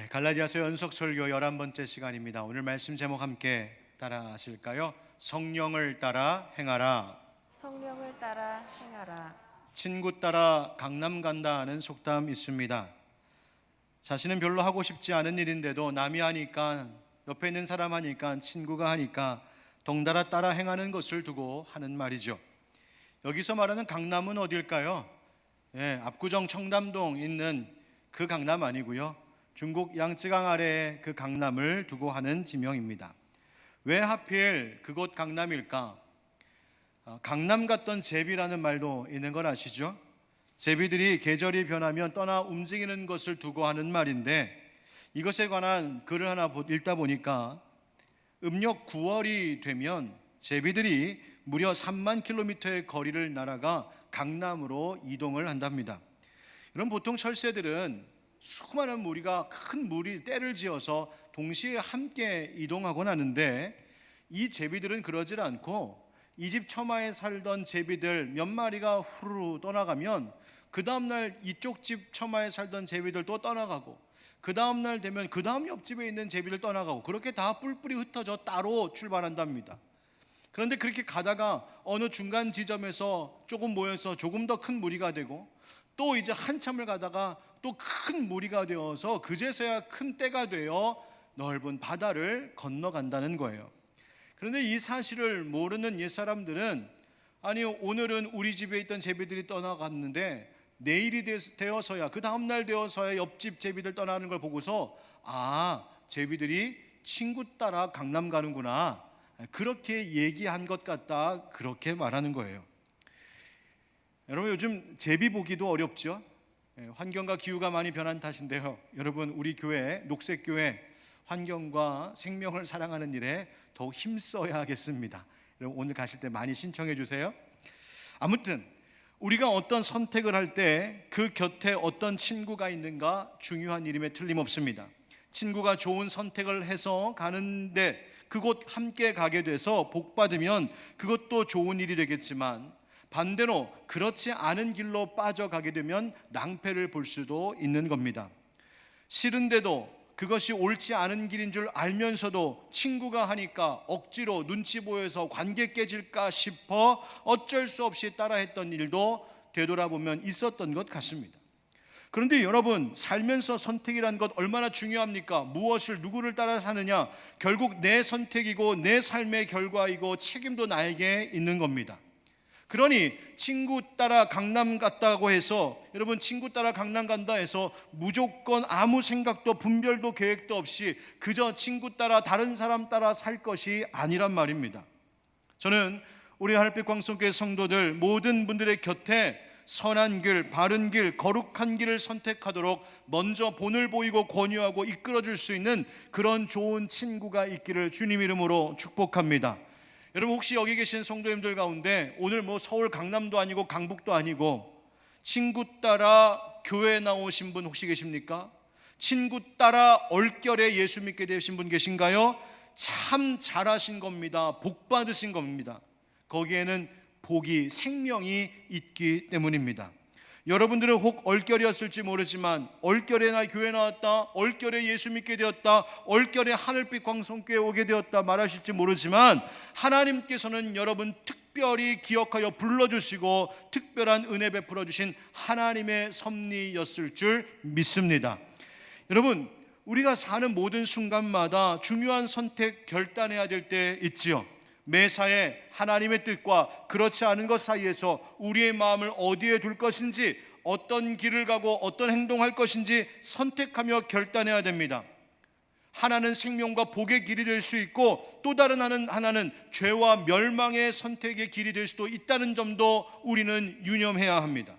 갈라디아서 연속 설교 11번째 시간입니다. 오늘 말씀 제목 함께 따라 하실까요? 성령을 따라 행하라. 성령을 따라 행하라. 친구 따라 강남 간다 하는 속담 있습니다. 자신은 별로 하고 싶지 않은 일인데도 남이 하니까, 옆에 있는 사람 하니까, 친구가 하니까 덩달아 따라 행하는 것을 두고 하는 말이죠. 여기서 말하는 강남은 어딜까요? 압구정 청담동 있는 그 강남 아니고요, 중국 양쯔강 아래의 그 강남을 두고 하는 지명입니다. 왜 하필 그곳 강남일까? 강남 갔던 제비라는 말도 있는 걸 아시죠? 제비들이 계절이 변하면 떠나 움직이는 것을 두고 하는 말인데, 이것에 관한 글을 하나 읽다 보니까 음력 9월이 되면 제비들이 무려 3만 킬로미터의 거리를 날아가 강남으로 이동을 한답니다. 이런 보통 철새들은 수많은 무리가 큰 무리 떼를 지어서 동시에 함께 이동하곤 하는데, 이 제비들은 그러질 않고 이 집 처마에 살던 제비들 몇 마리가 후루루 떠나가면 그 다음날 이쪽 집 처마에 살던 제비들 또 떠나가고, 그 다음날 되면 그 다음 옆집에 있는 제비들 떠나가고, 그렇게 다 뿔뿔이 흩어져 따로 출발한답니다. 그런데 그렇게 가다가 어느 중간 지점에서 조금 모여서 조금 더 큰 무리가 되고, 또 이제 한참을 가다가 또 큰 무리가 되어서 그제서야 큰 떼가 되어 넓은 바다를 건너간다는 거예요. 그런데 이 사실을 모르는 옛사람들은, 아니 오늘은 우리 집에 있던 제비들이 떠나갔는데 내일이 되어서야, 그 다음날 되어서야 옆집 제비들 떠나는 걸 보고서 제비들이 친구 따라 강남 가는구나, 그렇게 얘기한 것 같다, 그렇게 말하는 거예요. 여러분, 요즘 제비 보기도 어렵죠? 환경과 기후가 많이 변한 탓인데요, 여러분, 우리 교회, 녹색교회, 환경과 생명을 사랑하는 일에 더욱 힘써야 하겠습니다. 여러분, 오늘 가실 때 많이 신청해 주세요. 아무튼 우리가 어떤 선택을 할 때 그 곁에 어떤 친구가 있는가 중요한 일임에 틀림없습니다. 친구가 좋은 선택을 해서 가는데 그곳 함께 가게 돼서 복 받으면 그것도 좋은 일이 되겠지만, 반대로 그렇지 않은 길로 빠져가게 되면 낭패를 볼 수도 있는 겁니다. 싫은데도, 그것이 옳지 않은 길인 줄 알면서도 친구가 하니까 억지로 눈치 보여서 관계 깨질까 싶어 어쩔 수 없이 따라했던 일도 되돌아보면 있었던 것 같습니다. 그런데 여러분, 살면서 선택이란 것 얼마나 중요합니까? 무엇을, 누구를 따라 사느냐, 결국 내 선택이고 내 삶의 결과이고 책임도 나에게 있는 겁니다. 그러니 친구 따라 강남 갔다고 해서, 여러분, 친구 따라 강남 간다 해서 무조건 아무 생각도 분별도 계획도 없이 그저 친구 따라, 다른 사람 따라 살 것이 아니란 말입니다. 저는 우리 하늘빛 광성교회 성도들 모든 분들의 곁에 선한 길, 바른 길, 거룩한 길을 선택하도록 먼저 본을 보이고 권유하고 이끌어줄 수 있는 그런 좋은 친구가 있기를 주님 이름으로 축복합니다. 여러분, 혹시 여기 계신 성도님들 가운데 오늘 서울 강남도 아니고 강북도 아니고 친구 따라 교회 나오신 분 혹시 계십니까? 친구 따라 얼결에 예수 믿게 되신 분 계신가요? 참 잘하신 겁니다. 복 받으신 겁니다. 거기에는 복이, 생명이 있기 때문입니다. 여러분들은 혹 얼결이었을지 모르지만, 얼결에 나 교회 나왔다, 얼결에 예수 믿게 되었다, 얼결에 하늘빛 광성교회 오게 되었다 말하실지 모르지만, 하나님께서는 여러분 특별히 기억하여 불러주시고 특별한 은혜 베풀어 주신 하나님의 섭리였을 줄 믿습니다. 여러분, 우리가 사는 모든 순간마다 중요한 선택, 결단해야 될 때 있지요. 매사에 하나님의 뜻과 그렇지 않은 것 사이에서 우리의 마음을 어디에 둘 것인지, 어떤 길을 가고 어떤 행동할 것인지 선택하며 결단해야 됩니다. 하나는 생명과 복의 길이 될 수 있고, 또 다른 하나는 죄와 멸망의 선택의 길이 될 수도 있다는 점도 우리는 유념해야 합니다.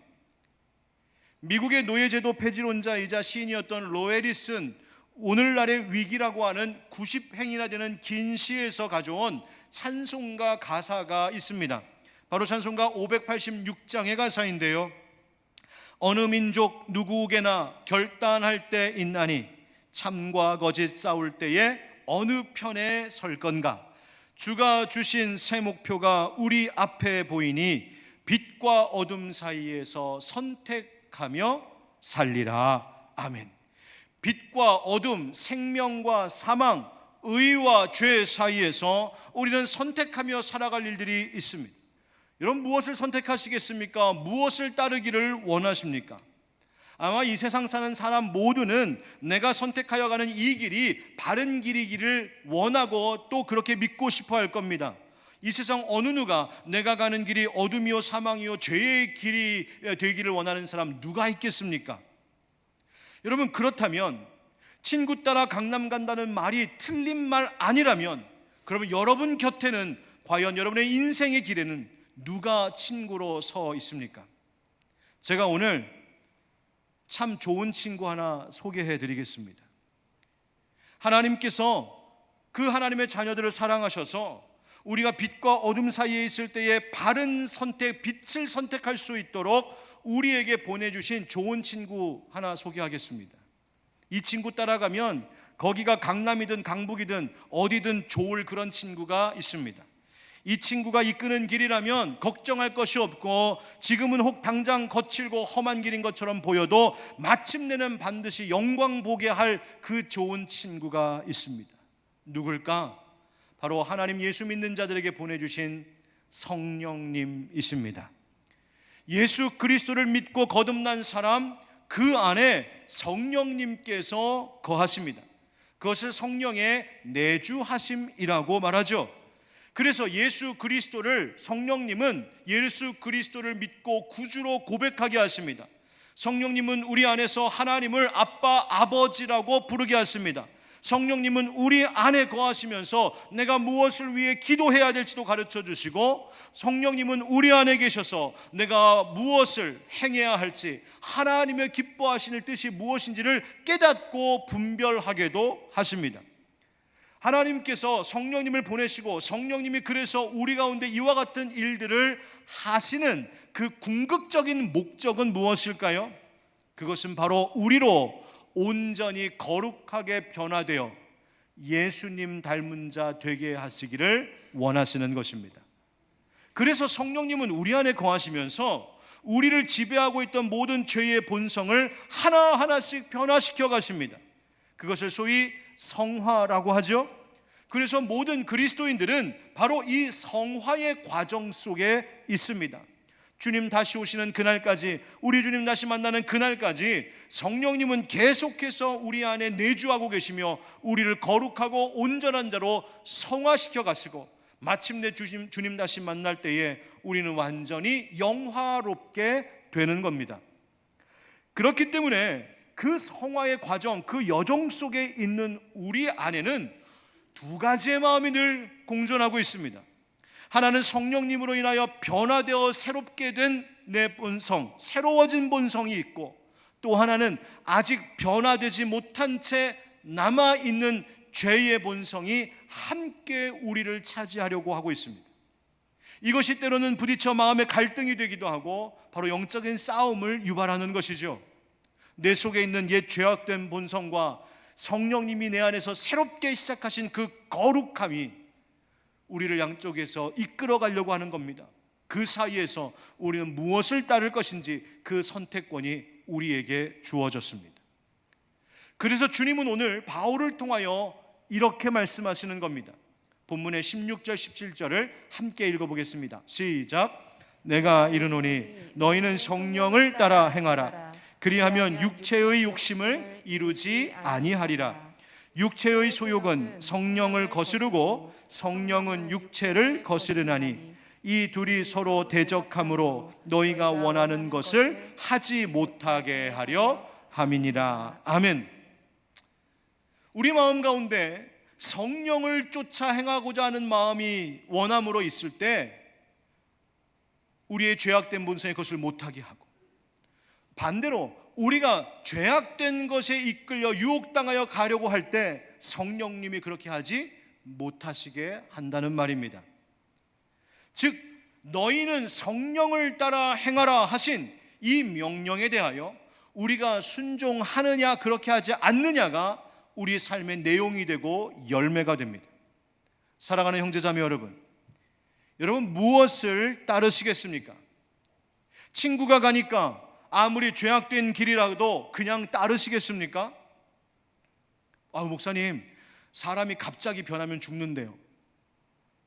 미국의 노예제도 폐지론자이자 시인이었던 로에리슨, 오늘날의 위기라고 하는 90행이나 되는 긴 시에서 가져온 찬송가 가사가 있습니다. 바로 찬송가 586장의 가사인데요, 어느 민족 누구에게나 결단할 때 있나니 참과 거짓 싸울 때에 어느 편에 설 건가? 주가 주신 새 목표가 우리 앞에 보이니 빛과 어둠 사이에서 선택하며 살리라. 아멘. 빛과 어둠, 생명과 사망, 의와 죄 사이에서 우리는 선택하며 살아갈 일들이 있습니다. 여러분, 무엇을 선택하시겠습니까? 무엇을 따르기를 원하십니까? 아마 이 세상 사는 사람 모두는 내가 선택하여 가는 이 길이 바른 길이기를 원하고 또 그렇게 믿고 싶어 할 겁니다. 이 세상 어느 누가 내가 가는 길이 어둠이요 사망이요 죄의 길이 되기를 원하는 사람 누가 있겠습니까? 여러분, 그렇다면 친구 따라 강남 간다는 말이 틀린 말 아니라면 그러면 여러분 곁에는 과연 여러분의 인생의 길에는 누가 친구로 서 있습니까? 제가 오늘 참 좋은 친구 하나 소개해 드리겠습니다. 하나님께서 그 하나님의 자녀들을 사랑하셔서 우리가 빛과 어둠 사이에 있을 때에 바른 선택, 빛을 선택할 수 있도록 우리에게 보내주신 좋은 친구 하나 소개하겠습니다. 이 친구 따라가면 거기가 강남이든 강북이든 어디든 좋을 그런 친구가 있습니다. 이 친구가 이끄는 길이라면 걱정할 것이 없고 지금은 혹 당장 거칠고 험한 길인 것처럼 보여도 마침내는 반드시 영광 보게 할 그 좋은 친구가 있습니다. 누굴까? 바로 하나님 예수 믿는 자들에게 보내주신 성령님이십니다. 예수 그리스도를 믿고 거듭난 사람, 그 안에 성령님께서 거하십니다. 그것을 성령의 내주하심이라고 말하죠. 그래서 예수 그리스도를, 성령님은 예수 그리스도를 믿고 구주로 고백하게 하십니다. 성령님은 우리 안에서 하나님을 아빠, 아버지라고 부르게 하십니다. 성령님은 우리 안에 거하시면서 내가 무엇을 위해 기도해야 될지도 가르쳐 주시고, 성령님은 우리 안에 계셔서 내가 무엇을 행해야 할지, 하나님의 기뻐하시는 뜻이 무엇인지를 깨닫고 분별하게도 하십니다. 하나님께서 성령님을 보내시고 성령님이 그래서 우리 가운데 이와 같은 일들을 하시는 그 궁극적인 목적은 무엇일까요? 그것은 바로 우리로 온전히 거룩하게 변화되어 예수님 닮은 자 되게 하시기를 원하시는 것입니다. 그래서 성령님은 우리 안에 거하시면서 우리를 지배하고 있던 모든 죄의 본성을 하나하나씩 변화시켜 가십니다. 그것을 소위 성화라고 하죠. 그래서 모든 그리스도인들은 바로 이 성화의 과정 속에 있습니다. 주님 다시 오시는 그날까지, 우리 주님 다시 만나는 그날까지 성령님은 계속해서 우리 안에 내주하고 계시며 우리를 거룩하고 온전한 자로 성화시켜 가시고 마침내 주님 다시 만날 때에 우리는 완전히 영화롭게 되는 겁니다. 그렇기 때문에 그 성화의 과정, 그 여정 속에 있는 우리 안에는 두 가지의 마음이 늘 공존하고 있습니다. 하나는 성령님으로 인하여 변화되어 새롭게 된 내 본성, 새로워진 본성이 있고, 또 하나는 아직 변화되지 못한 채 남아있는 죄의 본성이 함께 우리를 차지하려고 하고 있습니다. 이것이 때로는 부딪혀 마음의 갈등이 되기도 하고 바로 영적인 싸움을 유발하는 것이죠. 내 속에 있는 옛 죄악된 본성과 성령님이 내 안에서 새롭게 시작하신 그 거룩함이 우리를 양쪽에서 이끌어 가려고 하는 겁니다. 그 사이에서 우리는 무엇을 따를 것인지 그 선택권이 우리에게 주어졌습니다. 그래서 주님은 오늘 바울을 통하여 이렇게 말씀하시는 겁니다. 본문의 16절 17절을 함께 읽어보겠습니다. 시작. 내가 이르노니 너희는 성령을 따라 행하라. 그리하면 육체의 욕심을 이루지 아니하리라. 육체의 소욕은 성령을 거스르고 성령은 육체를 거스르나니 이 둘이 서로 대적함으로 너희가 원하는 것을 하지 못하게 하려 함이니라. 아멘. 우리 마음 가운데 성령을 쫓아 행하고자 하는 마음이 원함으로 있을 때 우리의 죄악된 본성이 그것을 못하게 하고, 반대로 우리가 죄악된 것에 이끌려 유혹당하여 가려고 할 때 성령님이 그렇게 하지 못하시게 한다는 말입니다. 즉 너희는 성령을 따라 행하라 하신 이 명령에 대하여 우리가 순종하느냐 그렇게 하지 않느냐가 우리 삶의 내용이 되고 열매가 됩니다. 사랑하는 형제자매 여러분, 여러분 무엇을 따르시겠습니까? 친구가 가니까 아무리 죄악된 길이라도 그냥 따르시겠습니까? 목사님, 사람이 갑자기 변하면 죽는데요.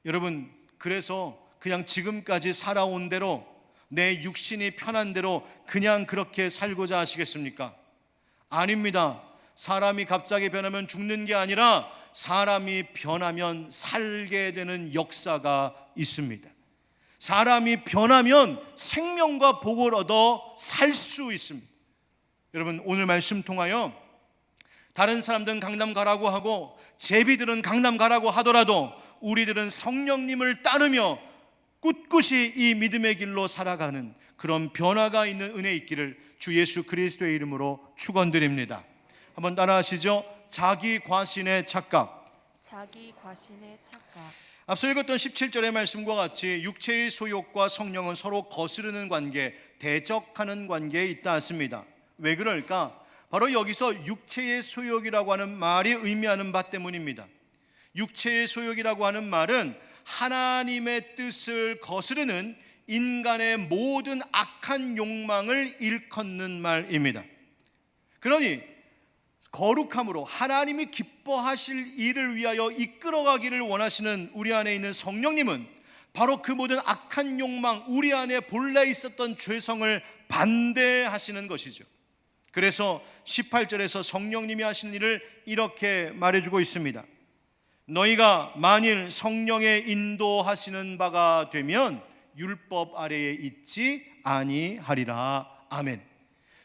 여러분, 그래서 그냥 지금까지 살아온 대로, 내 육신이 편한 대로 그냥 그렇게 살고자 하시겠습니까? 아닙니다. 사람이 갑자기 변하면 죽는 게 아니라 사람이 변하면 살게 되는 역사가 있습니다. 사람이 변하면 생명과 복을 얻어 살 수 있습니다. 여러분, 오늘 말씀 통하여 다른 사람들은 강남 가라고 하고 제비들은 강남 가라고 하더라도 우리들은 성령님을 따르며 꿋꿋이 이 믿음의 길로 살아가는 그런 변화가 있는 은혜 있기를 주 예수 그리스도의 이름으로 축원드립니다. 한번 따라하시죠. 자기 과신의 착각. 자기 과신의 착각. 앞서 읽었던 17절의 말씀과 같이 육체의 소욕과 성령은 서로 거스르는 관계, 대적하는 관계에 있다 했습니다. 왜 그럴까? 바로 여기서 육체의 소욕이라고 하는 말이 의미하는 바 때문입니다. 육체의 소욕이라고 하는 말은 하나님의 뜻을 거스르는 인간의 모든 악한 욕망을 일컫는 말입니다. 그러니 거룩함으로 하나님이 기뻐하실 일을 위하여 이끌어가기를 원하시는 우리 안에 있는 성령님은 바로 그 모든 악한 욕망, 우리 안에 본래 있었던 죄성을 반대하시는 것이죠. 그래서 18절에서 성령님이 하시는 일을 이렇게 말해주고 있습니다. 너희가 만일 성령의 인도하시는 바가 되면 율법 아래에 있지 아니하리라. 아멘.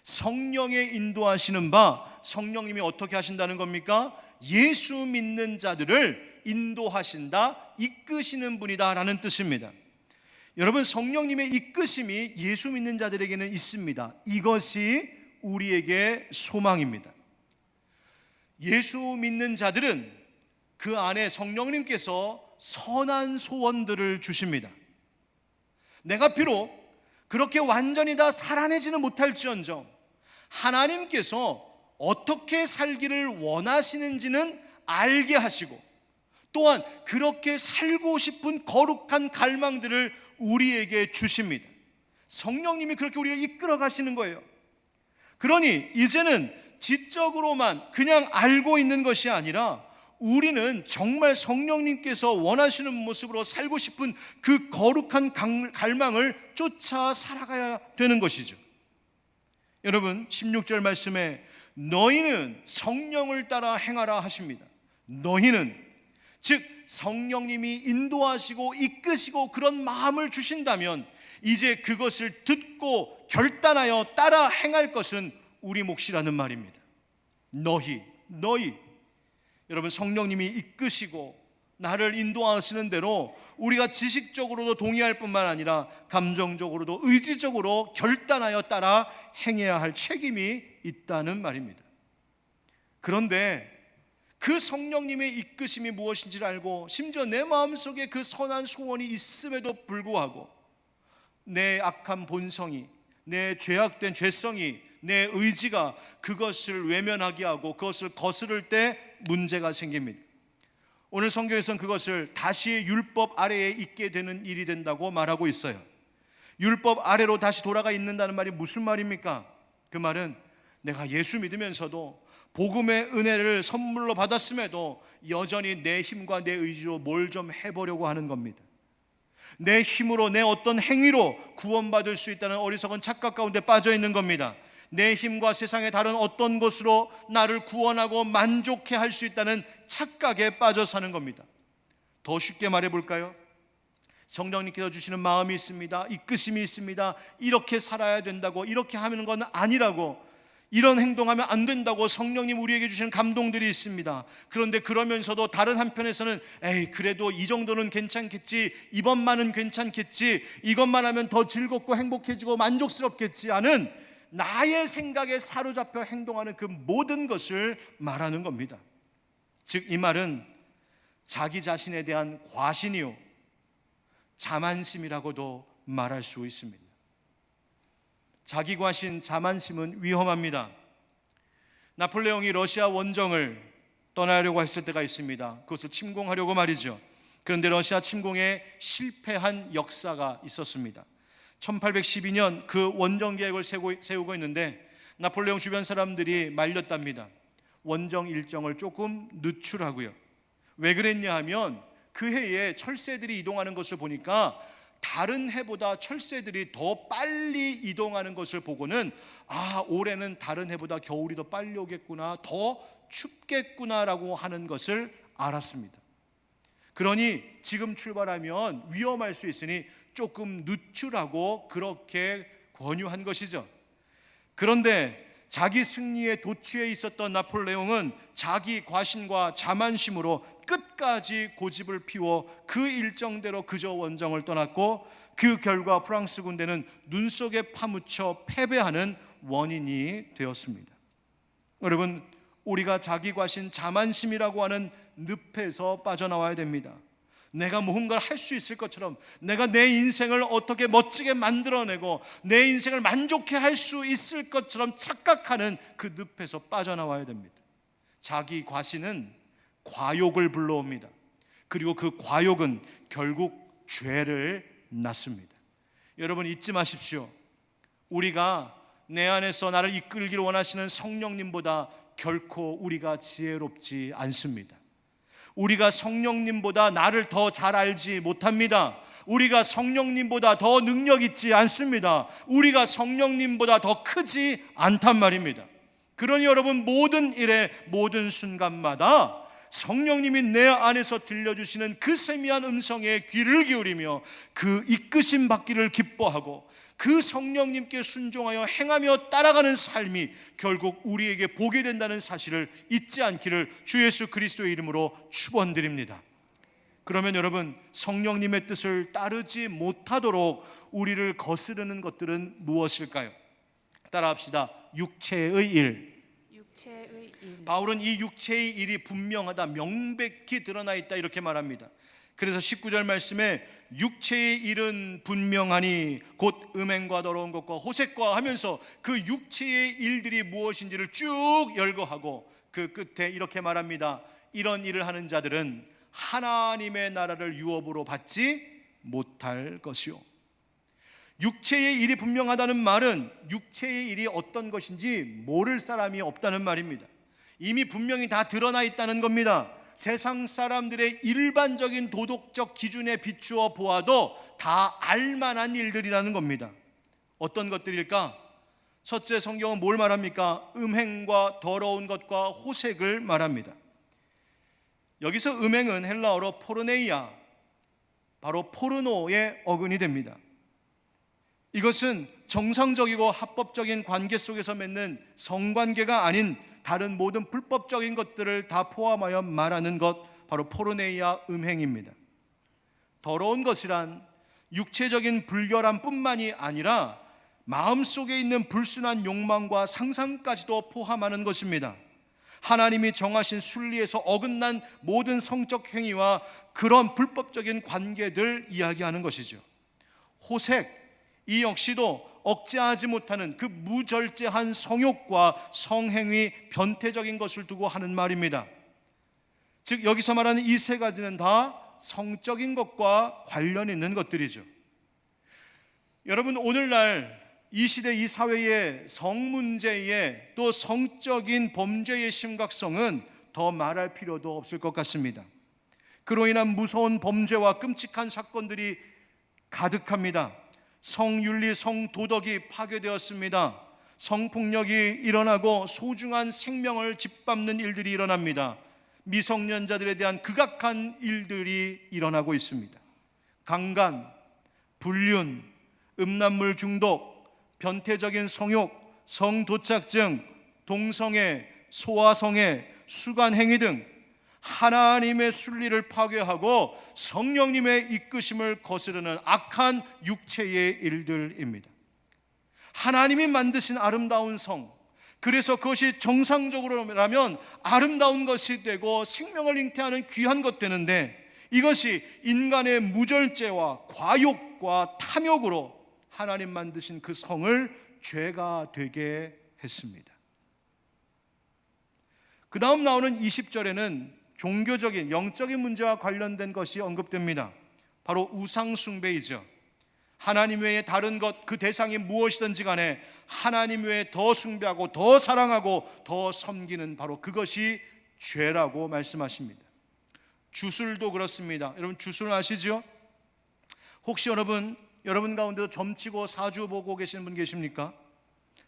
성령의 인도하시는 바, 성령님이 어떻게 하신다는 겁니까? 예수 믿는 자들을 인도하신다, 이끄시는 분이다 라는 뜻입니다. 여러분, 성령님의 이끄심이 예수 믿는 자들에게는 있습니다. 이것이 우리에게 소망입니다. 예수 믿는 자들은 그 안에 성령님께서 선한 소원들을 주십니다. 내가 비록 그렇게 완전히 다 살아내지는 못할지언정 하나님께서 어떻게 살기를 원하시는지는 알게 하시고, 또한 그렇게 살고 싶은 거룩한 갈망들을 우리에게 주십니다. 성령님이 그렇게 우리를 이끌어 가시는 거예요. 그러니 이제는 지적으로만 그냥 알고 있는 것이 아니라 우리는 정말 성령님께서 원하시는 모습으로 살고 싶은 그 거룩한 갈망을 쫓아 살아가야 되는 것이죠. 여러분, 16절 말씀에 너희는 성령을 따라 행하라 하십니다. 너희는, 즉 성령님이 인도하시고 이끄시고 그런 마음을 주신다면 이제 그것을 듣고 결단하여 따라 행할 것은 우리 몫이라는 말입니다. 너희. 여러분, 성령님이 이끄시고 나를 인도하시는 대로 우리가 지식적으로도 동의할 뿐만 아니라 감정적으로도 의지적으로 결단하여 따라 행해야 할 책임이 있다는 말입니다. 그런데 그 성령님의 이끄심이 무엇인지를 알고 심지어 내 마음속에 그 선한 소원이 있음에도 불구하고 내 악한 본성이, 내 죄악된 죄성이, 내 의지가 그것을 외면하게 하고 그것을 거스를 때 문제가 생깁니다. 오늘 성경에서는 그것을 다시 율법 아래에 있게 되는 일이 된다고 말하고 있어요. 율법 아래로 다시 돌아가 있는다는 말이 무슨 말입니까? 그 말은 내가 예수 믿으면서도 복음의 은혜를 선물로 받았음에도 여전히 내 힘과 내 의지로 뭘 좀 해보려고 하는 겁니다. 내 힘으로, 내 어떤 행위로 구원받을 수 있다는 어리석은 착각 가운데 빠져 있는 겁니다. 내 힘과 세상의 다른 어떤 것으로 나를 구원하고 만족해 할 수 있다는 착각에 빠져 사는 겁니다. 더 쉽게 말해볼까요? 성령님께서 주시는 마음이 있습니다. 이끄심이 있습니다. 이렇게 살아야 된다고, 이렇게 하는 건 아니라고, 이런 행동하면 안 된다고 성령님 우리에게 주시는 감동들이 있습니다. 그런데 그러면서도 다른 한편에서는 그래도 이 정도는 괜찮겠지, 이번만은 괜찮겠지, 이것만 하면 더 즐겁고 행복해지고 만족스럽겠지 하는 나의 생각에 사로잡혀 행동하는 그 모든 것을 말하는 겁니다. 즉 이 말은 자기 자신에 대한 과신이요, 자만심이라고도 말할 수 있습니다. 자기 과신, 자만심은 위험합니다. 나폴레옹이 러시아 원정을 떠나려고 했을 때가 있습니다. 그것을 침공하려고 말이죠. 그런데 러시아 침공에 실패한 역사가 있었습니다. 1812년 그 원정 계획을 세우고 있는데 나폴레옹 주변 사람들이 말렸답니다. 원정 일정을 조금 늦추라고요. 왜 그랬냐 하면 그 해에 철새들이 이동하는 것을 보니까 다른 해보다 철새들이 더 빨리 이동하는 것을 보고는 올해는 다른 해보다 겨울이 더 빨리 오겠구나, 더 춥겠구나라고 하는 것을 알았습니다. 그러니 지금 출발하면 위험할 수 있으니 조금 늦추라고 그렇게 권유한 것이죠. 그런데 자기 승리에 도취해 있었던 나폴레옹은 자기 과신과 자만심으로 끝까지 고집을 피워 그 일정대로 그저 원정을 떠났고, 그 결과 프랑스 군대는 눈 속에 파묻혀 패배하는 원인이 되었습니다. 여러분, 우리가 자기 과신, 자만심이라고 하는 늪에서 빠져나와야 됩니다. 내가 무언가를 할 수 있을 것처럼, 내가 내 인생을 어떻게 멋지게 만들어내고 내 인생을 만족해 할 수 있을 것처럼 착각하는 그 늪에서 빠져나와야 됩니다. 자기 과신은 과욕을 불러옵니다. 그리고 그 과욕은 결국 죄를 낳습니다. 여러분, 잊지 마십시오. 우리가 내 안에서 나를 이끌기를 원하시는 성령님보다 결코 우리가 지혜롭지 않습니다. 우리가 성령님보다 나를 더 잘 알지 못합니다. 우리가 성령님보다 더 능력 있지 않습니다. 우리가 성령님보다 더 크지 않단 말입니다. 그러니 여러분, 모든 일에, 모든 순간마다 성령님이 내 안에서 들려주시는 그 세미한 음성에 귀를 기울이며 그 이끄심 받기를 기뻐하고 그 성령님께 순종하여 행하며 따라가는 삶이 결국 우리에게 보게 된다는 사실을 잊지 않기를 주 예수 그리스도의 이름으로 축원드립니다. 그러면 여러분, 성령님의 뜻을 따르지 못하도록 우리를 거스르는 것들은 무엇일까요? 따라합시다. 육체의 일. 육체의 일. 바울은 이 육체의 일이 분명하다, 명백히 드러나 있다 이렇게 말합니다. 그래서 19절 말씀에 육체의 일은 분명하니 곧 음행과 더러운 것과 호색과 하면서 그 육체의 일들이 무엇인지를 쭉 열거하고 그 끝에 이렇게 말합니다. 이런 일을 하는 자들은 하나님의 나라를 유업으로 받지 못할 것이요. 육체의 일이 분명하다는 말은 육체의 일이 어떤 것인지 모를 사람이 없다는 말입니다. 이미 분명히 다 드러나 있다는 겁니다. 세상 사람들의 일반적인 도덕적 기준에 비추어 보아도 다 알만한 일들이라는 겁니다. 어떤 것들일까? 첫째, 성경은 뭘 말합니까? 음행과 더러운 것과 호색을 말합니다. 여기서 음행은 헬라어로 포르네이아, 바로 포르노의 어근이 됩니다. 이것은 정상적이고 합법적인 관계 속에서 맺는 성관계가 아닌 다른 모든 불법적인 것들을 다 포함하여 말하는 것, 바로 포르네이아 음행입니다. 더러운 것이란 육체적인 불결함뿐만이 아니라 마음속에 있는 불순한 욕망과 상상까지도 포함하는 것입니다. 하나님이 정하신 순리에서 어긋난 모든 성적 행위와 그런 불법적인 관계들 이야기하는 것이죠. 호색, 이 역시도 억제하지 못하는 그 무절제한 성욕과 성행위, 변태적인 것을 두고 하는 말입니다. 즉 여기서 말하는 이 세 가지는 다 성적인 것과 관련 있는 것들이죠. 여러분, 오늘날 이 시대 이 사회의 성 문제에 또 성적인 범죄의 심각성은 더 말할 필요도 없을 것 같습니다. 그로 인한 무서운 범죄와 끔찍한 사건들이 가득합니다. 성윤리, 성도덕이 파괴되었습니다. 성폭력이 일어나고 소중한 생명을 짓밟는 일들이 일어납니다. 미성년자들에 대한 극악한 일들이 일어나고 있습니다. 강간, 불륜, 음란물 중독, 변태적인 성욕, 성도착증, 동성애, 소아성애, 수간행위 등 하나님의 순리를 파괴하고 성령님의 이끄심을 거스르는 악한 육체의 일들입니다. 하나님이 만드신 아름다운 성, 그래서 그것이 정상적으로라면 아름다운 것이 되고 생명을 잉태하는 귀한 것 되는데, 이것이 인간의 무절제와 과욕과 탐욕으로 하나님 만드신 그 성을 죄가 되게 했습니다. 그 다음 나오는 20절에는 종교적인 영적인 문제와 관련된 것이 언급됩니다. 바로 우상 숭배이죠. 하나님 외에 다른 것, 그 대상이 무엇이든지 간에 하나님 외에 더 숭배하고 더 사랑하고 더 섬기는 바로 그것이 죄라고 말씀하십니다. 주술도 그렇습니다. 여러분 주술 아시죠? 혹시 여러분 가운데도 점치고 사주 보고 계시는 분 계십니까?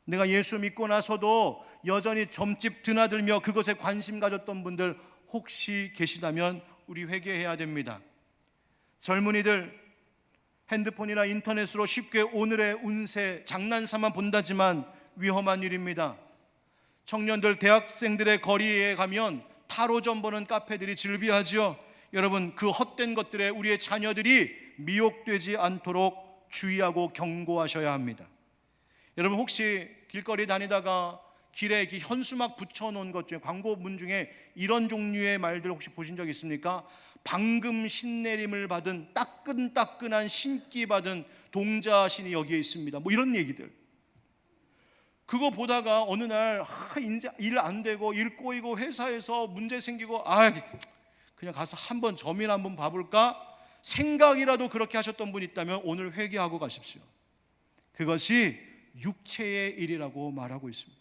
내가 예수 믿고 나서도 여전히 점집 드나들며 그것에 관심 가졌던 분들 혹시 계시다면 우리 회개해야 됩니다. 젊은이들 핸드폰이나 인터넷으로 쉽게 오늘의 운세 장난삼아 본다지만 위험한 일입니다. 청년들, 대학생들의 거리에 가면 타로점 보는 카페들이 즐비하지요. 여러분, 그 헛된 것들에 우리의 자녀들이 미혹되지 않도록 주의하고 경고하셔야 합니다. 여러분 혹시 길거리 다니다가 길에 이렇게 현수막 붙여놓은 것 중에, 광고문 중에 이런 종류의 말들 혹시 보신 적 있습니까? 방금 신내림을 받은 따끈따끈한 신기 받은 동자신이 여기에 있습니다. 뭐 이런 얘기들. 그거 보다가 어느 날 이제 일 안 되고 일 꼬이고 회사에서 문제 생기고 그냥 가서 한번 점이나 한번 봐볼까 생각이라도 그렇게 하셨던 분이 있다면 오늘 회개하고 가십시오. 그것이 육체의 일이라고 말하고 있습니다.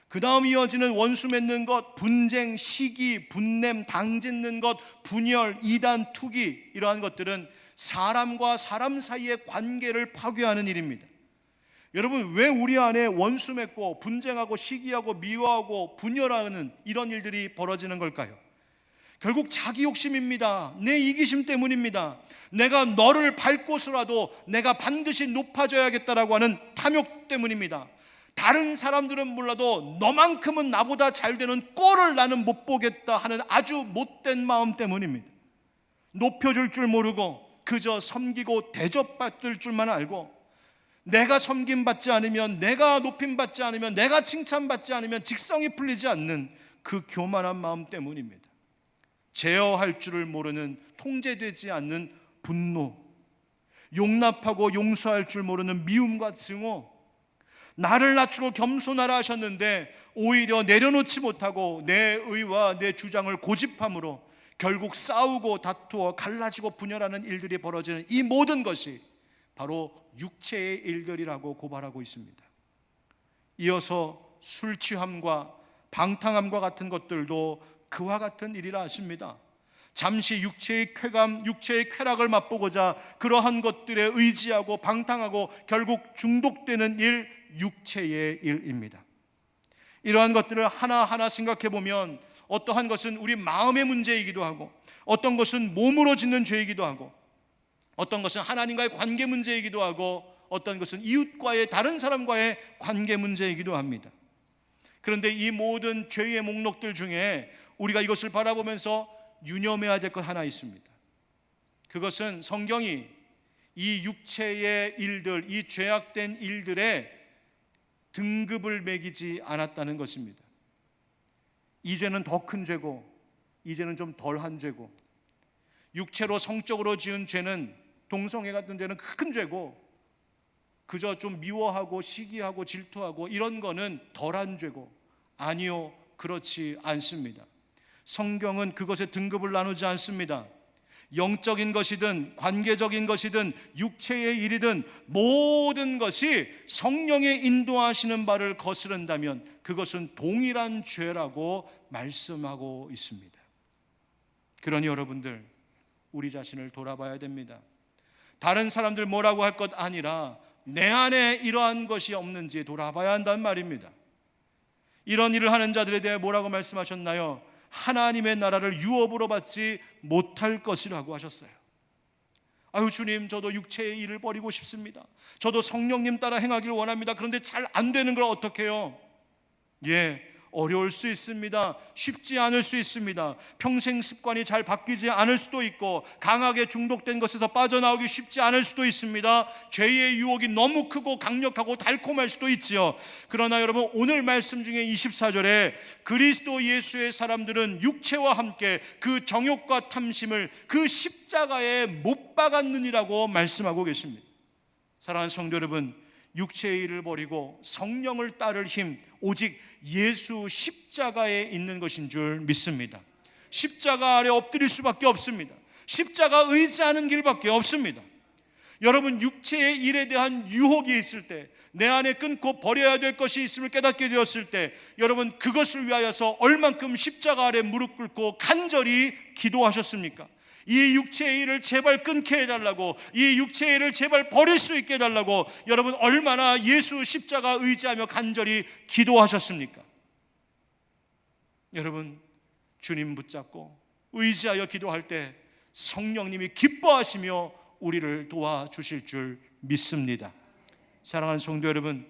그 다음 이어지는 원수 맺는 것, 분쟁, 시기, 분냄, 당짓는 것, 분열, 이단, 투기, 이러한 것들은 사람과 사람 사이의 관계를 파괴하는 일입니다. 여러분 왜 우리 안에 원수 맺고 분쟁하고 시기하고 미워하고 분열하는 이런 일들이 벌어지는 걸까요? 결국 자기 욕심입니다. 내 이기심 때문입니다. 내가 너를 밟고서라도 내가 반드시 높아져야겠다라고 하는 탐욕 때문입니다. 다른 사람들은 몰라도 너만큼은 나보다 잘 되는 꼴을 나는 못 보겠다 하는 아주 못된 마음 때문입니다. 높여줄 줄 모르고 그저 섬기고 대접받을 줄만 알고, 내가 섬김받지 않으면, 내가 높임받지 않으면, 내가 칭찬받지 않으면 직성이 풀리지 않는 그 교만한 마음 때문입니다. 제어할 줄을 모르는, 통제되지 않는 분노, 용납하고 용서할 줄 모르는 미움과 증오, 나를 낮추고 겸손하라 하셨는데 오히려 내려놓지 못하고 내 의와 내 주장을 고집함으로 결국 싸우고 다투어 갈라지고 분열하는 일들이 벌어지는 이 모든 것이 바로 육체의 일들이라고 고발하고 있습니다. 이어서 술 취함과 방탕함과 같은 것들도 그와 같은 일이라 하십니다. 잠시 육체의 쾌감, 육체의 쾌락을 맛보고자 그러한 것들에 의지하고 방탕하고 결국 중독되는 일, 육체의 일입니다. 이러한 것들을 하나하나 생각해 보면 어떠한 것은 우리 마음의 문제이기도 하고, 어떤 것은 몸으로 짓는 죄이기도 하고, 어떤 것은 하나님과의 관계 문제이기도 하고, 어떤 것은 이웃과의, 다른 사람과의 관계 문제이기도 합니다. 그런데 이 모든 죄의 목록들 중에 우리가 이것을 바라보면서 유념해야 될 것 하나 있습니다. 그것은 성경이 이 육체의 일들, 이 죄악된 일들의 등급을 매기지 않았다는 것입니다. 이 죄는 더 큰 죄고 이 죄는 좀 덜한 죄고, 육체로 성적으로 지은 죄는, 동성애 같은 죄는 큰 죄고, 그저 좀 미워하고 시기하고 질투하고 이런 거는 덜한 죄고, 아니요, 그렇지 않습니다. 성경은 그것의 등급을 나누지 않습니다. 영적인 것이든 관계적인 것이든 육체의 일이든 모든 것이 성령의 인도하시는 바를 거스른다면 그것은 동일한 죄라고 말씀하고 있습니다. 그러니 여러분들, 우리 자신을 돌아봐야 됩니다. 다른 사람들 뭐라고 할 것 아니라 내 안에 이러한 것이 없는지 돌아봐야 한다는 말입니다. 이런 일을 하는 자들에 대해 뭐라고 말씀하셨나요? 하나님의 나라를 유업으로 받지 못할 것이라고 하셨어요. 아유 주님, 저도 육체의 일을 버리고 싶습니다. 저도 성령님 따라 행하기를 원합니다. 그런데 잘 안 되는 걸 어떻게 해요? 어려울 수 있습니다. 쉽지 않을 수 있습니다. 평생 습관이 잘 바뀌지 않을 수도 있고, 강하게 중독된 것에서 빠져나오기 쉽지 않을 수도 있습니다. 죄의 유혹이 너무 크고 강력하고 달콤할 수도 있지요. 그러나 여러분, 오늘 말씀 중에 24절에 그리스도 예수의 사람들은 육체와 함께 그 정욕과 탐심을 그 십자가에 못 박았느니라고 말씀하고 계십니다. 사랑하는 성도 여러분, 육체의 일을 버리고 성령을 따를 힘, 오직 예수 십자가에 있는 것인 줄 믿습니다. 십자가 아래 엎드릴 수밖에 없습니다. 십자가 의지하는 길밖에 없습니다. 여러분, 육체의 일에 대한 유혹이 있을 때, 내 안에 끊고 버려야 될 것이 있음을 깨닫게 되었을 때, 여러분, 그것을 위하여서 얼만큼 십자가 아래 무릎 꿇고 간절히 기도하셨습니까? 이 육체의 일을 제발 끊게 해달라고, 이 육체의 일을 제발 버릴 수 있게 해달라고 여러분, 얼마나 예수 십자가 의지하며 간절히 기도하셨습니까? 여러분, 주님 붙잡고 의지하여 기도할 때 성령님이 기뻐하시며 우리를 도와주실 줄 믿습니다. 사랑하는 성도 여러분,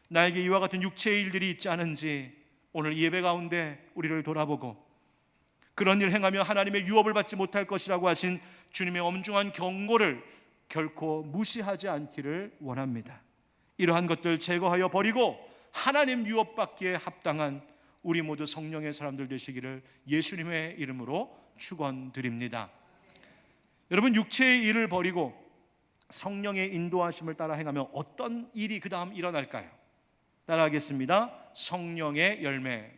나에게 이와 같은 육체의 일들이 있지 않은지 오늘 예배 가운데 우리를 돌아보고, 그런 일 행하며 하나님의 유업을 받지 못할 것이라고 하신 주님의 엄중한 경고를 결코 무시하지 않기를 원합니다. 이러한 것들 제거하여 버리고 하나님 유업받기에 합당한 우리 모두 성령의 사람들 되시기를 예수님의 이름으로 축원드립니다. 여러분, 육체의 일을 버리고 성령의 인도하심을 따라 행하면 어떤 일이 그 다음 일어날까요? 따라하겠습니다. 성령의 열매.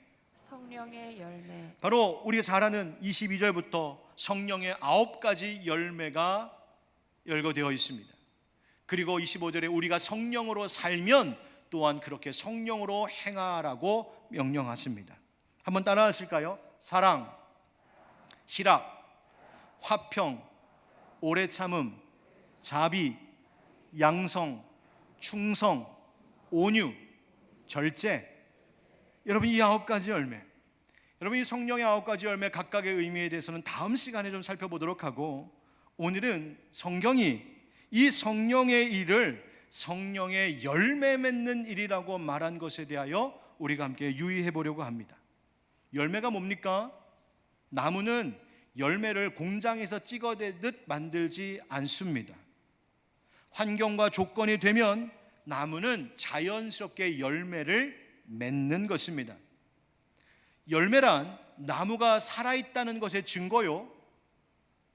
성령의 열매. 바로 우리가 잘 아는 22절부터 성령의 9가지 열매가 열거되어 있습니다. 그리고 25절에 우리가 성령으로 살면 또한 그렇게 성령으로 행하라고 명령하십니다. 한번 따라하실까요? 사랑, 희락, 화평, 오래 참음, 자비, 양성, 충성, 온유, 절제. 여러분, 이 9가지 열매, 여러분, 이 성령의 9가지 열매 각각의 의미에 대해서는 다음 시간에 좀 살펴보도록 하고, 오늘은 성경이 이 성령의 일을 성령의 열매 맺는 일이라고 말한 것에 대하여 우리가 함께 유의해 보려고 합니다. 열매가 뭡니까? 나무는 열매를 공장에서 찍어내듯 만들지 않습니다. 환경과 조건이 되면 나무는 자연스럽게 열매를 맺는 것입니다. 열매란 나무가 살아있다는 것의 증거요,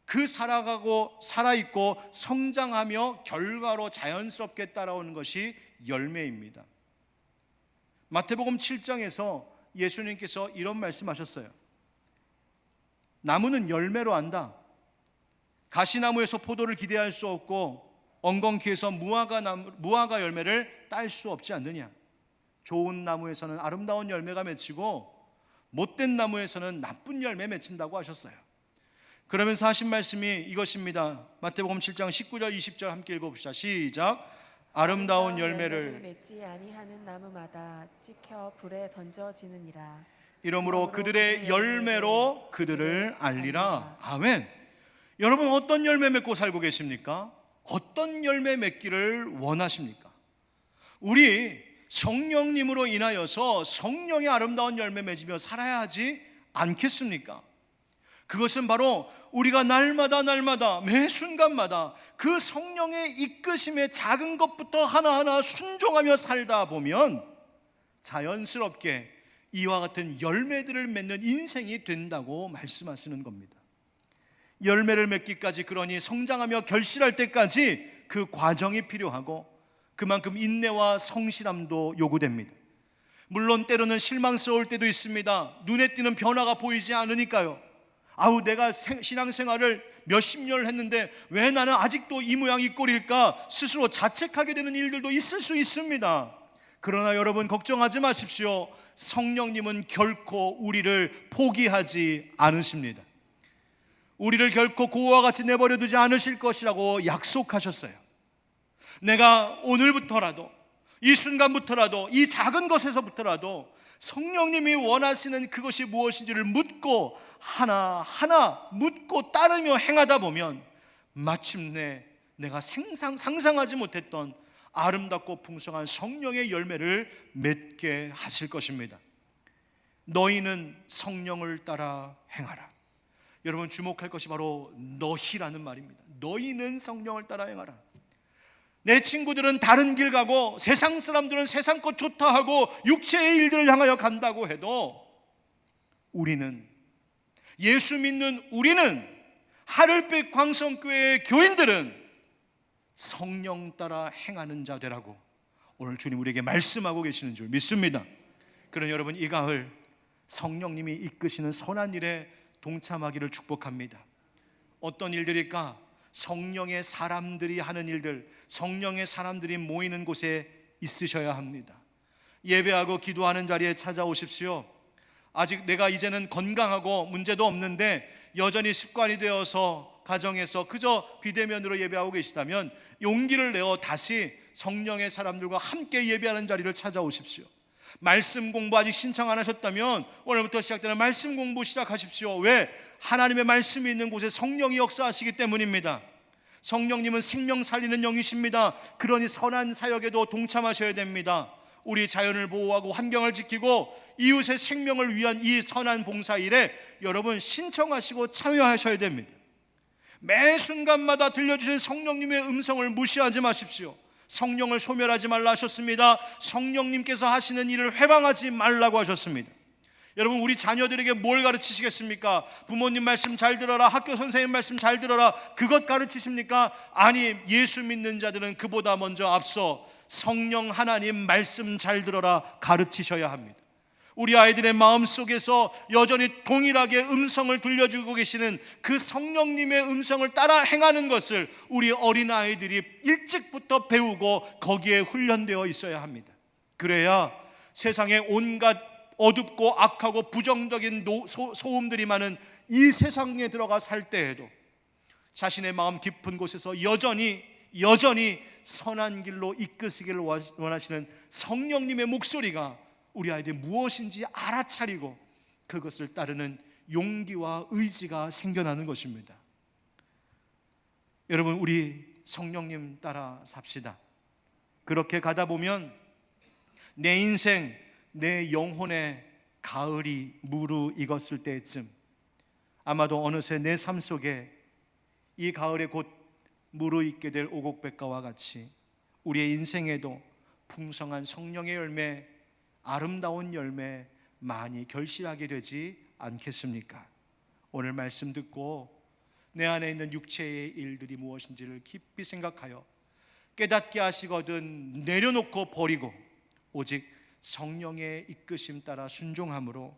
그 살아가고 살아있고 성장하며 결과로 자연스럽게 따라오는 것이 열매입니다. 마태복음 7장에서 예수님께서 이런 말씀하셨어요. 나무는 열매로 안다. 가시나무에서 포도를 기대할 수 없고 엉겅퀴에서 무화과 열매를 딸 수 없지 않느냐. 좋은 나무에서는 아름다운 열매가 맺히고 못된 나무에서는 나쁜 열매 맺힌다고 하셨어요. 그러면서 하신 말씀이 이것입니다. 마태복음 7장 19절 20절 함께 읽어봅시다. 시작. 아름다운 열매를 맺지 아니하는 나무마다 찍혀 불에 던져지느니라. 이러므로 그들의 열매로 그들을 알리라. 아멘. 여러분, 어떤 열매 맺고 살고 계십니까? 어떤 열매 맺기를 원하십니까? 우리 성령님으로 인하여서 성령의 아름다운 열매 맺으며 살아야 하지 않겠습니까? 그것은 바로 우리가 날마다 매 순간마다 그 성령의 이끄심에 작은 것부터 하나하나 순종하며 살다 보면 자연스럽게 이와 같은 열매들을 맺는 인생이 된다고 말씀하시는 겁니다. 열매를 맺기까지, 그러니 성장하며 결실할 때까지 그 과정이 필요하고 그만큼 인내와 성실함도 요구됩니다. 물론 때로는 실망스러울 때도 있습니다. 눈에 띄는 변화가 보이지 않으니까요. 내가 신앙생활을 몇십 년을 했는데 왜 나는 아직도 이 모양 이 꼴일까 스스로 자책하게 되는 일들도 있을 수 있습니다. 그러나 여러분, 걱정하지 마십시오. 성령님은 결코 우리를 포기하지 않으십니다. 우리를 결코 고와 같이 내버려 두지 않으실 것이라고 약속하셨어요. 내가 오늘부터라도, 이 순간부터라도, 이 작은 것에서부터라도 성령님이 원하시는 그것이 무엇인지를 묻고 하나하나 묻고 따르며 행하다 보면 마침내 내가 상상하지 못했던 아름답고 풍성한 성령의 열매를 맺게 하실 것입니다. 너희는 성령을 따라 행하라. 여러분, 주목할 것이 바로 너희라는 말입니다. 너희는 성령을 따라 행하라. 내 친구들은 다른 길 가고 세상 사람들은 세상 것 좋다 하고 육체의 일들을 향하여 간다고 해도 우리는, 예수 믿는 우리는, 하늘빛 광성교회의 교인들은 성령 따라 행하는 자 되라고 오늘 주님 우리에게 말씀하고 계시는 줄 믿습니다. 그러니 여러분, 이 가을 성령님이 이끄시는 선한 일에 동참하기를 축복합니다. 어떤 일들일까? 성령의 사람들이 하는 일들, 성령의 사람들이 모이는 곳에 있으셔야 합니다. 예배하고 기도하는 자리에 찾아오십시오. 아직 내가 이제는 건강하고 문제도 없는데 여전히 습관이 되어서 가정에서 그저 비대면으로 예배하고 계시다면 용기를 내어 다시 성령의 사람들과 함께 예배하는 자리를 찾아오십시오. 말씀 공부 아직 신청 안 하셨다면 오늘부터 시작되는 말씀 공부 시작하십시오. 왜? 하나님의 말씀이 있는 곳에 성령이 역사하시기 때문입니다. 성령님은 생명 살리는 영이십니다. 그러니 선한 사역에도 동참하셔야 됩니다. 우리 자연을 보호하고 환경을 지키고 이웃의 생명을 위한 이 선한 봉사일에 여러분 신청하시고 참여하셔야 됩니다. 매 순간마다 들려주실 성령님의 음성을 무시하지 마십시오. 성령을 소멸하지 말라 하셨습니다. 성령님께서 하시는 일을 회방하지 말라고 하셨습니다. 여러분, 우리 자녀들에게 뭘 가르치시겠습니까? 부모님 말씀 잘 들어라, 학교 선생님 말씀 잘 들어라, 그것 가르치십니까? 아니, 예수 믿는 자들은 그보다 먼저 앞서 성령 하나님 말씀 잘 들어라 가르치셔야 합니다. 우리 아이들의 마음속에서 여전히 동일하게 음성을 들려주고 계시는 그 성령님의 음성을 따라 행하는 것을 우리 어린아이들이 일찍부터 배우고 거기에 훈련되어 있어야 합니다. 그래야 세상에 온갖 어둡고 악하고 부정적인 소음들이 많은 이 세상에 들어가 살 때에도 자신의 마음 깊은 곳에서 여전히 선한 길로 이끄시기를 원하시는 성령님의 목소리가 우리 아이들 무엇인지 알아차리고 그것을 따르는 용기와 의지가 생겨나는 것입니다. 여러분, 우리 성령님 따라 삽시다. 그렇게 가다 보면 내 인생, 내 영혼의 가을이 무르익었을 때쯤 아마도 어느새 내 삶 속에 이 가을에 곧 무르익게 될 오곡백과와 같이 우리의 인생에도 풍성한 성령의 열매, 아름다운 열매 많이 결실하게 되지 않겠습니까? 오늘 말씀 듣고 내 안에 있는 육체의 일들이 무엇인지를 깊이 생각하여 깨닫게 하시거든 내려놓고 버리고 오직 성령의 이끄심 따라 순종함으로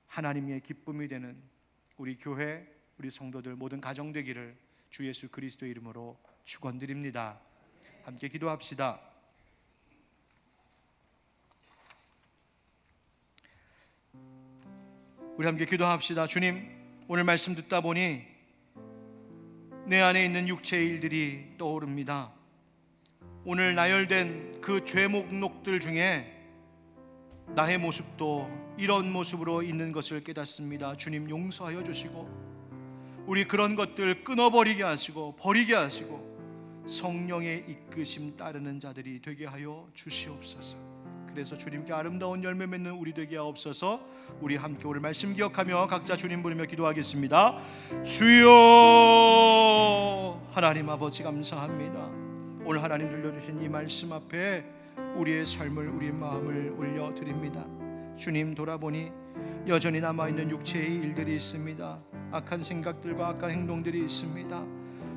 하나님의 기쁨이 되는 우리 교회, 우리 성도들 모든 가정 되기를 주 예수 그리스도의 이름으로 축원드립니다. 함께 기도합시다. 우리 함께 기도합시다. 주님, 오늘 말씀 듣다 보니 내 안에 있는 육체의 일들이 떠오릅니다. 오늘 나열된 그 죄 목록들 중에 나의 모습도 이런 모습으로 있는 것을 깨닫습니다. 주님, 용서하여 주시고 우리 그런 것들 끊어버리게 하시고 버리게 하시고 성령의 이끄심 따르는 자들이 되게 하여 주시옵소서. 그래서 주님께 아름다운 열매 맺는 우리 되게 하옵소서. 우리 함께 오늘 말씀 기억하며 각자 주님 부르며 기도하겠습니다. 주여, 하나님 아버지 감사합니다. 오늘 하나님 들려주신 이 말씀 앞에 우리의 삶을, 우리의 마음을 올려드립니다. 주님, 돌아보니 여전히 남아있는 육체의 일들이 있습니다. 악한 생각들과 악한 행동들이 있습니다.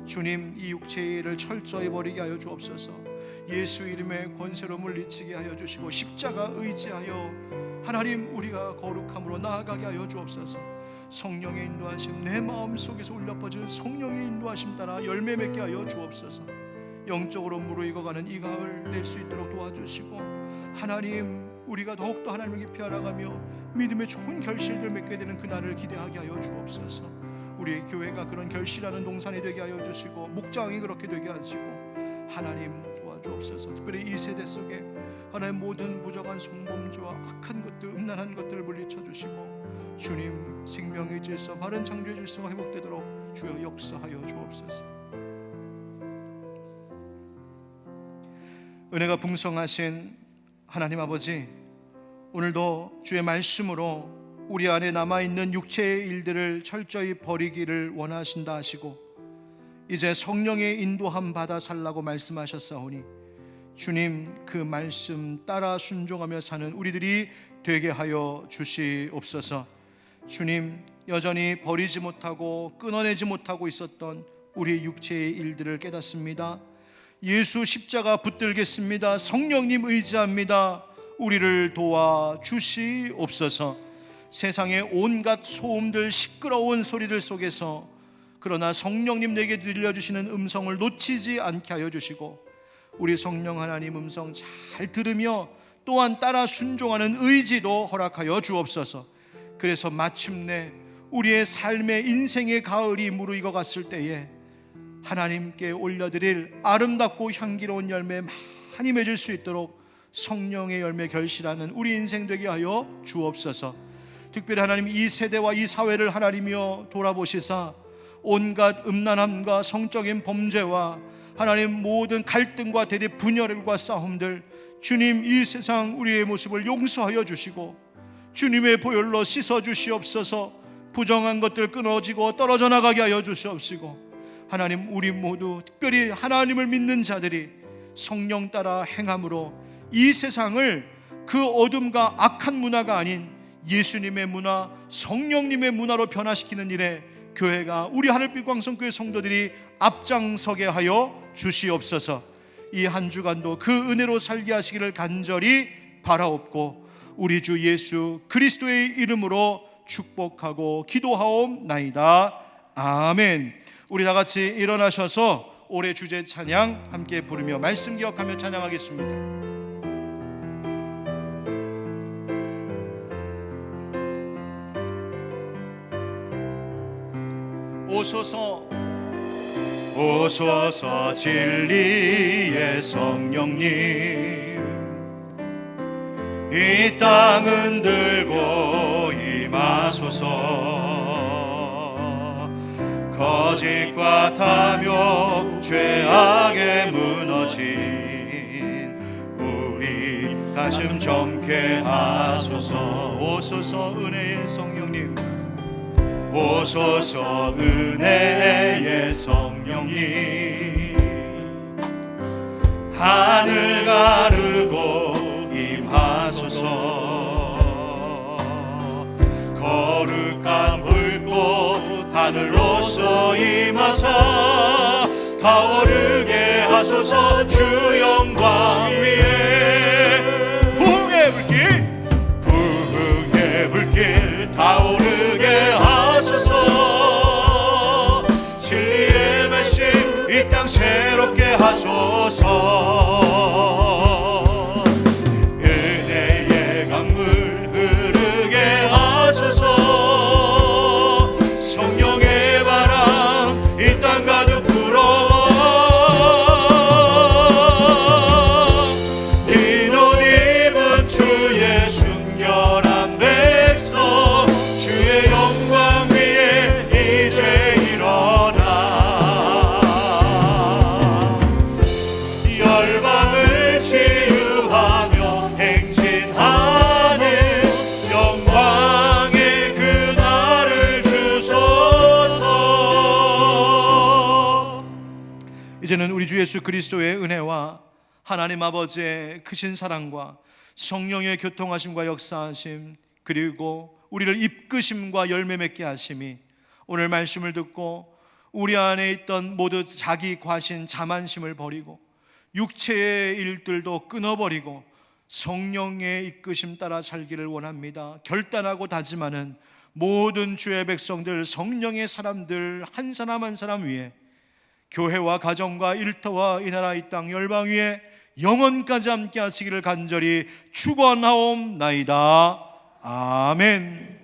주님, 이 육체의 일을 철저히 버리게 하여 주옵소서. 예수 이름의 권세로 물리치게 하여 주시고 십자가 의지하여 하나님 우리가 거룩함으로 나아가게 하여 주옵소서. 성령의 인도하심, 내 마음속에서 울려 퍼지는 성령의 인도하심 따라 열매 맺게 하여 주옵소서. 영적으로 무르익어가는 이 가을 낼 수 있도록 도와주시고 하나님, 우리가 더욱더 하나님을 깊이 알아가며 믿음의 좋은 결실을 맺게 되는 그날을 기대하게 하여 주옵소서. 우리의 교회가 그런 결실하는 동산이 되게 하여 주시고 목장이 그렇게 되게 하시고 하나님 도와주옵소서. 특별히 이 세대 속에 하나님 모든 부정한 성범죄와 악한 것들, 음란한 것들을 물리쳐 주시고 주님, 생명의 질서, 바른 창조의 질서가 회복되도록 주여 역사하여 주옵소서. 은혜가 풍성하신 하나님 아버지, 오늘도 주의 말씀으로 우리 안에 남아있는 육체의 일들을 철저히 버리기를 원하신다 하시고 이제 성령의 인도함 받아 살라고 말씀하셨사오니 주님, 그 말씀 따라 순종하며 사는 우리들이 되게 하여 주시옵소서. 주님, 여전히 버리지 못하고 끊어내지 못하고 있었던 우리 육체의 일들을 깨닫습니다. 예수 십자가 붙들겠습니다. 성령님 의지합니다. 우리를 도와 주시옵소서. 세상의 온갖 소음들, 시끄러운 소리들 속에서 그러나 성령님 내게 들려주시는 음성을 놓치지 않게 하여 주시고, 우리 성령 하나님 음성 잘 들으며 또한 따라 순종하는 의지도 허락하여 주옵소서. 그래서 마침내 우리의 삶의 인생의 가을이 무르익어 갔을 때에 하나님께 올려드릴 아름답고 향기로운 열매 많이 맺을 수 있도록 성령의 열매 결실하는 우리 인생 되게 하여 주옵소서. 특별히 하나님, 이 세대와 이 사회를 하나님이여 돌아보시사 온갖 음란함과 성적인 범죄와 하나님 모든 갈등과 대립 분열과 싸움들, 주님 이 세상 우리의 모습을 용서하여 주시고 주님의 보혈로 씻어 주시옵소서. 부정한 것들 끊어지고 떨어져 나가게 하여 주시옵시고, 하나님 우리 모두 특별히 하나님을 믿는 자들이 성령 따라 행함으로 이 세상을 그 어둠과 악한 문화가 아닌 예수님의 문화, 성령님의 문화로 변화시키는 일에 교회가, 우리 하늘빛 광성교회 성도들이 앞장서게 하여 주시옵소서. 이 한 주간도 그 은혜로 살게 하시기를 간절히 바라옵고 우리 주 예수 그리스도의 이름으로 축복하고 기도하옵나이다. 아멘. 우리 다 같이 일어나셔서 올해 주제 찬양 함께 부르며 말씀 기억하며 찬양하겠습니다. 오소서 오소서 진리의 성령님, 이 땅은 들고 임하소서. 거짓과 탐욕 죄악에 무너진 우리 가슴 정케 하소서. 오소서 은혜의 성령님, 오소서 은혜의 성령님, 하늘 가르고 임하소서. 거룩한 불꽃 하늘로서 임하사 타오르게 하소서. 주 영광 위에 부흥의 불길, 부흥의 불길 타오르게 하소서. 진리의 말씀 이 땅 새롭게 하소서. 은혜의 강물 흐르게 하소서. 성령의 바람 이 땅 가득 불어와 흰 옷 입은 주의 순결한 백성, 주의 영광 위에 이제 일어나 열방을 치유하며 행진하는 영광의 그날을 주소서. 이제는 우리 주 예수 그리스도의 은혜와 하나님 아버지의 크신 사랑과 성령의 교통하심과 역사하심, 그리고 우리를 이끄심과 열매 맺게 하심이 오늘 말씀을 듣고 우리 안에 있던 모두 자기 과신 자만심을 버리고 육체의 일들도 끊어버리고 성령의 이끄심 따라 살기를 원합니다. 결단하고 다짐하는 모든 주의 백성들, 성령의 사람들 한 사람 한 사람 위에, 교회와 가정과 일터와 이 나라 이 땅 열방 위에 영원까지 함께 하시기를 간절히 축원하옵나이다. 아멘.